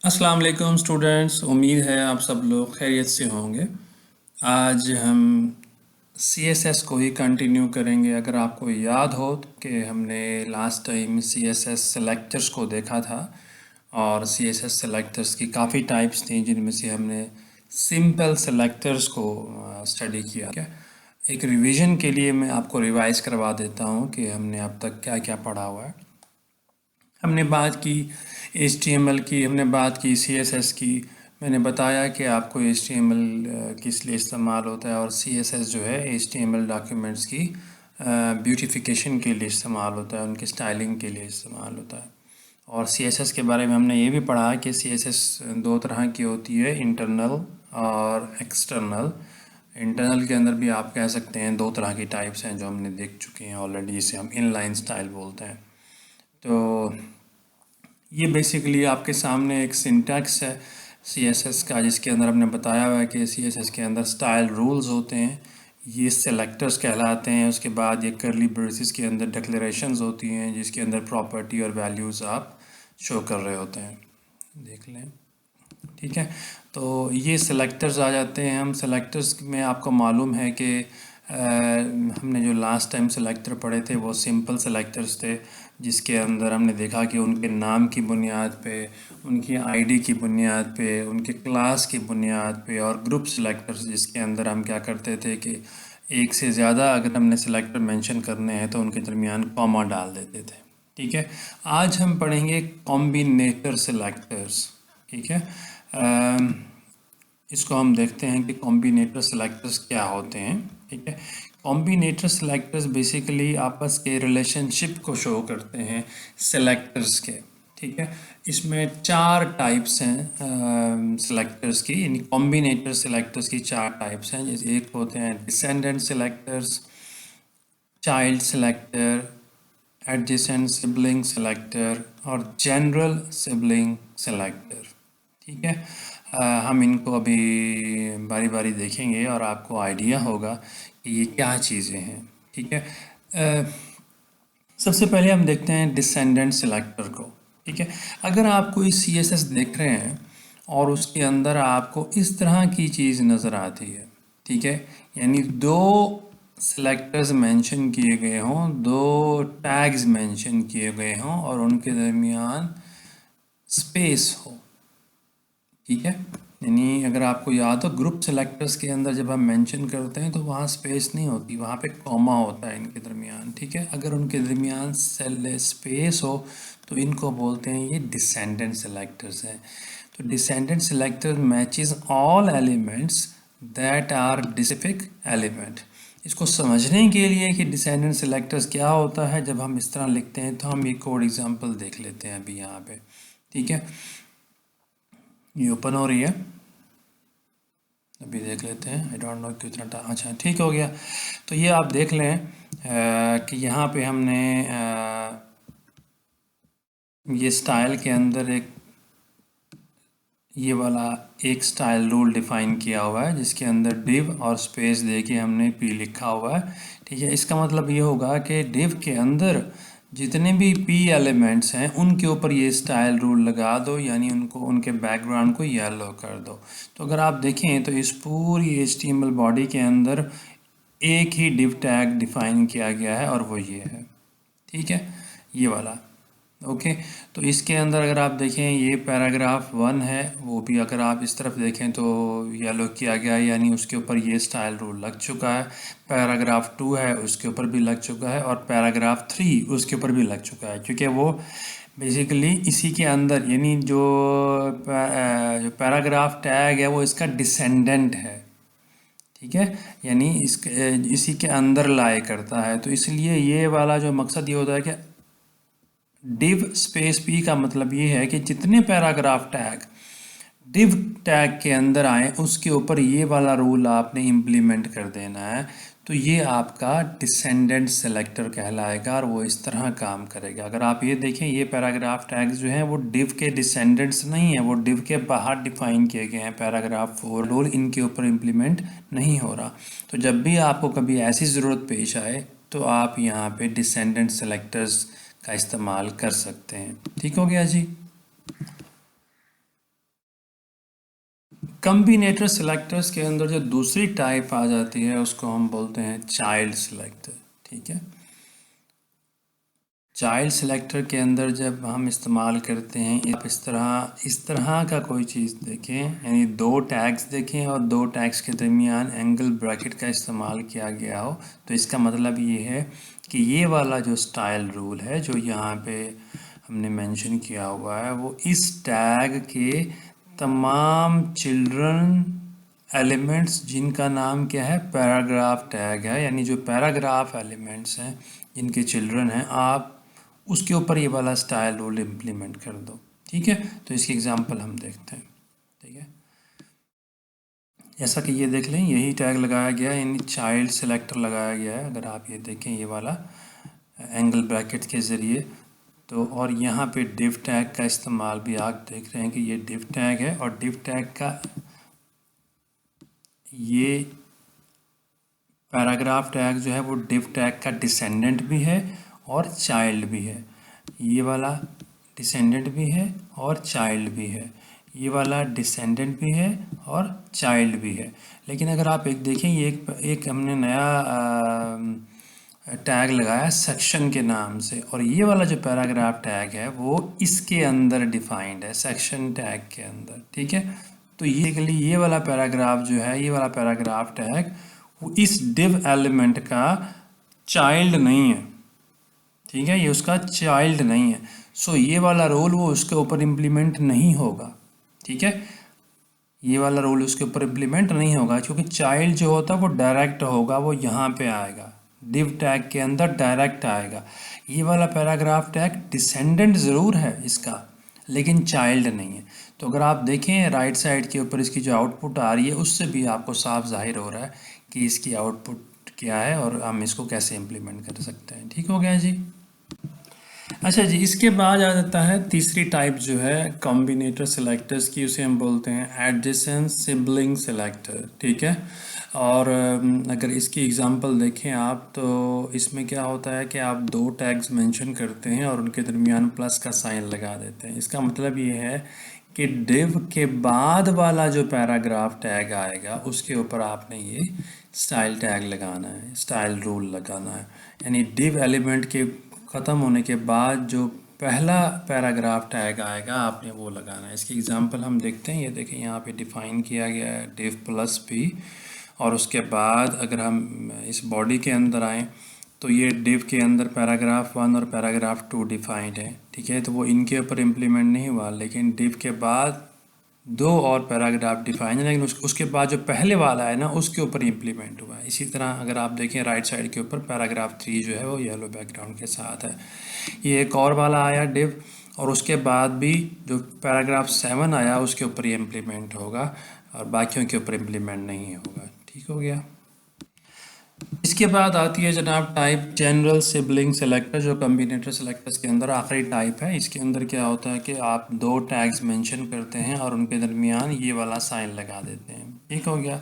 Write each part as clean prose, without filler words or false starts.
अस्सलाम वालेकुम स्टूडेंट्स। उम्मीद है आप सब लोग खैरियत से होंगे। आज हम CSS को ही कंटिन्यू करेंगे। अगर आपको याद हो कि हमने लास्ट टाइम CSS सेलेक्टर्स को देखा था और CSS सेलेक्टर्स की काफ़ी टाइप्स थी, जिनमें से हमने सिंपल सेलेक्टर्स को स्टडी किया। क्या एक रिवीजन के लिए मैं आपको रिवाइज़ करवा देता हूँ कि हमने अब तक क्या क्या पढ़ा हुआ है। हमने बात की HTML की, हमने बात की CSS की। मैंने बताया कि आपको HTML किस लिए इस्तेमाल होता है और CSS जो है HTML डॉक्यूमेंट्स की ब्यूटिफिकेशन के लिए इस्तेमाल होता है, उनके स्टाइलिंग के लिए इस्तेमाल होता है। और CSS के बारे में हमने ये भी पढ़ा कि CSS दो तरह की होती है, इंटरनल और एक्सटर्नल। इंटरनल के अंदर भी आप कह सकते हैं दो तरह की टाइप्स हैं जो हमने देख चुके हैं ऑलरेडी, इसे हम इनलाइन स्टाइल बोलते हैं। तो ये बेसिकली आपके सामने एक सिंटैक्स है CSS का, जिसके अंदर हमने बताया हुआ है कि CSS के अंदर स्टाइल रूल्स होते हैं, ये सेलेक्टर्स कहलाते हैं। उसके बाद ये करली ब्रेसेस के अंदर डिक्लेरेशंस होती हैं, जिसके अंदर प्रॉपर्टी और वैल्यूज़ आप शो कर रहे होते हैं। देख लें, ठीक है। तो ये सेलेक्टर्स आ जाते हैं। हम सेलेक्टर्स में आपको मालूम है कि हमने जो लास्ट टाइम सेलेक्टर पढ़े थे वो सिंपल सेलेक्टर्स थे, जिसके अंदर हमने देखा कि उनके नाम की बुनियाद पे, उनकी आईडी की बुनियाद पे, उनके क्लास की बुनियाद पे, और ग्रुप सेलेक्टर्स जिसके अंदर हम क्या करते थे कि एक से ज़्यादा अगर हमने सेलेक्टर मेंशन करने हैं तो उनके दरमियान कॉमा डाल देते थे। ठीक है। आज हम पढ़ेंगे कॉम्बिनेटर सेलेक्टर्स। ठीक है। इसको हम देखते हैं कि कॉम्बिनेटर सेलेक्टर्स क्या होते हैं। ठीक है। कॉम्बिनेटर सेलेक्टर्स बेसिकली आपस के रिलेशनशिप को शो करते हैं सेलेक्टर्स के। ठीक है। इसमें चार टाइप्स हैं सेलेक्टर्स की, यानी कॉम्बिनेटर सेलेक्टर्स की चार टाइप्स हैं। जैसे एक होते हैं descendant selectors, child selector, adjacent sibling selector और जनरल सिबलिंग सेलेक्टर। ठीक है। हम इनको अभी बारी बारी देखेंगे और आपको आइडिया होगा कि ये क्या चीज़ें हैं। ठीक है। सबसे पहले हम देखते हैं डिसेंडेंट सेलेक्टर को। ठीक है। अगर आप कोई CSS देख रहे हैं और उसके अंदर आपको इस तरह की चीज़ नज़र आती है, ठीक है, यानी दो सेलेक्टर्स मेंशन किए गए हों, दो टैग्स मेंशन किए गए हों और उनके दरमियान स्पेस हो। ठीक है। यानी अगर आपको याद हो ग्रुप सेलेक्टर्स के अंदर जब हम मेंशन करते हैं तो वहाँ स्पेस नहीं होती, वहाँ पे कॉमा होता है इनके दरमियान। ठीक है। अगर उनके दरमियान सेल स्पेस हो तो इनको बोलते हैं ये डिसेंडेंट सेलेक्टर्स हैं। तो descendant selector matches all elements that are this specific element. इसको समझने के लिए कि डिसेंडेंट सेलेक्टर्स क्या होता है जब हम इस तरह लिखते हैं, तो हम एक कोड एग्जांपल देख लेते हैं अभी यहाँ पे। ठीक है। ये ओपन हो रही है, अभी देख लेते हैं। आई डोंट नो कितना अच्छा ठीक हो गया। तो ये आप देख लें कि यहाँ पे हमने ये स्टाइल के अंदर एक ये वाला एक स्टाइल रूल डिफाइन किया हुआ है, जिसके अंदर डिव और स्पेस दे के हमने p लिखा हुआ है। ठीक है। इसका मतलब ये होगा कि डिव के अंदर जितने भी p एलिमेंट्स हैं उनके ऊपर ये स्टाइल रूल लगा दो, यानी उनको उनके बैकग्राउंड को येलो कर दो। तो अगर आप देखें तो इस पूरी HTML बॉडी के अंदर एक ही डिव टैग डिफाइन किया गया है और वो ये है। ठीक है, ये वाला। ओके। तो इसके अंदर अगर आप देखें ये पैराग्राफ 1 है, वो भी अगर आप इस तरफ देखें तो येलो किया गया है, यानी उसके ऊपर ये स्टाइल रूल लग चुका है। पैराग्राफ 2 है, उसके ऊपर भी लग चुका है, और पैराग्राफ 3 उसके ऊपर भी लग चुका है, क्योंकि वो बेसिकली इसी के अंदर, यानी जो पैराग्राफ टैग है वो इसका डिसेंडेंट है। ठीक है। यानी इसी के अंदर लाए करता है। तो इसलिए ये वाला जो मकसद ये होता है कि डिव स्पेस p का मतलब ये है कि जितने पैराग्राफ टैग डिव टैग के अंदर आए उसके ऊपर ये वाला रूल आपने इम्प्लीमेंट कर देना है। तो ये आपका डिसेंडेंट सेलेक्टर कहलाएगा और वो इस तरह काम करेगा। अगर आप ये देखें ये पैराग्राफ टैग्स जो हैं वो डिव के डिसेंडेंट्स नहीं है, वो डिव के बाहर डिफाइन किए गए हैं। पैराग्राफ 4 रूल इनके ऊपर इम्प्लीमेंट नहीं हो रहा। तो जब भी आपको कभी ऐसी ज़रूरत पेश आए तो आप यहाँ पे डिसेंडेंट सेलेक्टर्स का इस्तेमाल कर सकते हैं। ठीक हो गया जी। कम्बिनेटर सिलेक्टर्स के अंदर जो दूसरी टाइप आ जाती है उसको हम बोलते हैं चाइल्ड सिलेक्टर। ठीक है, चाइल्ड सिलेक्टर के अंदर जब हम इस्तेमाल करते हैं, आप इस तरह का कोई चीज़ देखें, यानी दो टैग्स देखें और दो टैग्स के दरमियान एंगल ब्रैकेट का इस्तेमाल किया गया हो, तो इसका मतलब ये है कि ये वाला जो स्टाइल रूल है जो यहाँ पे हमने मेंशन किया हुआ है, वो इस टैग के तमाम चिल्ड्रन एलिमेंट्स जिनका नाम क्या है, पैराग्राफ टैग है, यानी जो पैराग्राफ एलिमेंट्स हैं जिनके चिल्ड्रन हैं, आप उसके ऊपर ये वाला स्टाइल रूल इम्प्लीमेंट कर दो। ठीक है, तो इसकी एग्जांपल हम देखते हैं। ठीक है, जैसा कि ये देख लें, यही टैग लगाया गया है, यानी चाइल्ड सेलेक्टर लगाया गया है। अगर आप ये देखें, ये वाला एंगल ब्रैकेट के ज़रिए, तो और यहाँ पे डिव टैग का इस्तेमाल भी आप देख रहे हैं कि ये डिव टैग है, और डिव टैग का ये पैराग्राफ टैग जो है वो डिव टैग का डिसेंडेंट भी है और चाइल्ड भी है। ये वाला डिसेंडेंट भी है और चाइल्ड भी है, ये वाला डिसेंडेंट भी है और चाइल्ड भी है। लेकिन अगर आप एक देखें, ये एक हमने नया टैग लगाया सेक्शन के नाम से, और ये वाला जो पैराग्राफ टैग है वो इसके अंदर डिफाइंड है, सेक्शन टैग के अंदर। ठीक है, तो ये वाला पैराग्राफ जो है, ये वाला पैराग्राफ टैग वो इस डिव एलिमेंट का चाइल्ड नहीं है। ठीक है, ये उसका चाइल्ड नहीं है, सो ये वाला रोल वो उसके ऊपर इम्प्लीमेंट नहीं होगा। ठीक है, ये वाला रोल उसके ऊपर इम्प्लीमेंट नहीं होगा, क्योंकि चाइल्ड जो होता है वो डायरेक्ट होगा, वो यहाँ पे आएगा, डिव टैग के अंदर डायरेक्ट आएगा। ये वाला पैराग्राफ टैग डिसेंडेंट ज़रूर है इसका, लेकिन चाइल्ड नहीं है। तो अगर आप देखें राइट साइड के ऊपर इसकी जो आउटपुट आ रही है, उससे भी आपको साफ जाहिर हो रहा है कि इसकी आउटपुट क्या है और हम इसको कैसे इम्प्लीमेंट कर सकते हैं। ठीक हो गया जी। अच्छा जी, इसके बाद आ जाता है तीसरी टाइप जो है कॉम्बिनेटर सिलेक्टर्स की, उसे हम बोलते हैं एडजेसेंट सिबलिंग सिलेक्टर। ठीक है, और अगर इसकी एग्जांपल देखें आप, तो इसमें क्या होता है कि आप दो टैग्स मेंशन करते हैं और उनके दरमियान प्लस का साइन लगा देते हैं। इसका मतलब ये है कि डिव के बाद वाला जो पैराग्राफ टैग आएगा उसके ऊपर आपने ये स्टाइल टैग लगाना है, स्टाइल रूल लगाना है, यानी डिव एलिमेंट के ख़त्म होने के बाद जो पहला पैराग्राफ टैग आएगा आपने वो लगाना है। इसकी एग्जांपल हम देखते हैं, ये देखें यहाँ पे डिफ़ाइन किया गया है डिव प्लस पी, और उसके बाद अगर हम इस बॉडी के अंदर आएँ तो ये डिव के अंदर पैराग्राफ 1 और पैराग्राफ 2 डिफाइंड है। ठीक है, तो वो इनके ऊपर इम्प्लीमेंट नहीं हुआ, लेकिन डिव के बाद दो और पैराग्राफ डिफाइन है, लेकिन उसके बाद जो पहले वाला है ना उसके ऊपर इम्प्लीमेंट हुआ है। इसी तरह अगर आप देखें राइट साइड के ऊपर पैराग्राफ 3 जो है वो येलो बैकग्राउंड के साथ है। ये एक और वाला आया डिव, और उसके बाद भी जो पैराग्राफ 7 आया उसके ऊपर ये इम्प्लीमेंट होगा और बाकियों के ऊपर इम्प्लीमेंट नहीं होगा। ठीक हो गया। इसके बाद आती है जनाब टाइप जनरल सिबलिंग सेलेक्टर, जो कम्बिनेटर सेलेक्टर्स के अंदर आखिरी टाइप है। इसके अंदर क्या होता है कि आप दो टैग्स मेंशन करते हैं और उनके दरमियान ये वाला साइन लगा देते हैं। ठीक हो गया।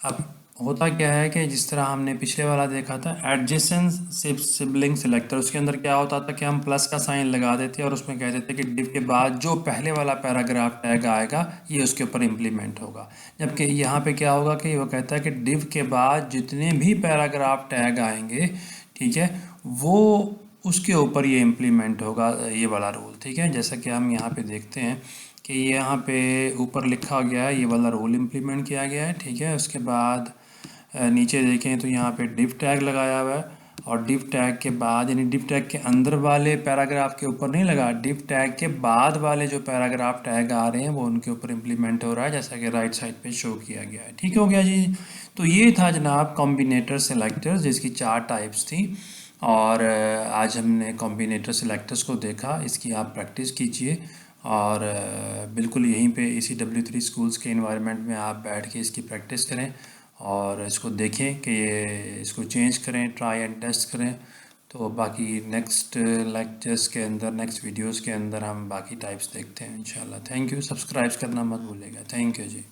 अब होता क्या है कि जिस तरह हमने पिछले वाला देखा था एडजेसेंट सिबलिंग सेलेक्टर, उसके अंदर क्या होता था कि हम प्लस का साइन लगा देते और उसमें कह देते कि डिव के बाद जो पहले वाला पैराग्राफ टैग आएगा ये उसके ऊपर इम्प्लीमेंट होगा। जबकि यहाँ पे क्या होगा कि वो कहता है कि डिव के बाद जितने भी पैराग्राफ टैग आएंगे, ठीक है, वो उसके ऊपर ये इम्प्लीमेंट होगा, ये वाला रूल। ठीक है, जैसा कि हम यहाँ पे देखते हैं कि यहाँ पे ऊपर लिखा गया है, ये वाला रूल इम्प्लीमेंट किया गया है। ठीक है, उसके बाद नीचे देखें तो यहाँ पे डिव टैग लगाया हुआ है, और डिव टैग के बाद यानी डिव टैग के अंदर वाले पैराग्राफ के ऊपर नहीं लगा, डिव टैग के बाद वाले जो पैराग्राफ टैग आ रहे हैं वो उनके ऊपर इम्प्लीमेंट हो रहा है, जैसा कि राइट साइड पे शो किया गया है। ठीक हो गया जी। तो ये था जनाब कॉम्बिनेटर सेलेक्टर्स, जिसकी 4 टाइप्स थी, और आज हमने कॉम्बिनेटर सेलेक्टर्स को देखा। इसकी आप प्रैक्टिस कीजिए, और बिल्कुल यहीं पे इसी W3 स्कूल्स के इन्वायरमेंट में आप बैठ के इसकी प्रैक्टिस करें और इसको देखें कि ये इसको चेंज करें, ट्राई एंड टेस्ट करें। तो बाकी नेक्स्ट लेक्चर्स के अंदर, नेक्स्ट वीडियोस के अंदर हम बाकी टाइप्स देखते हैं इंशाल्लाह। थैंक यू, सब्सक्राइब करना मत भूलिएगा। Thank you ji.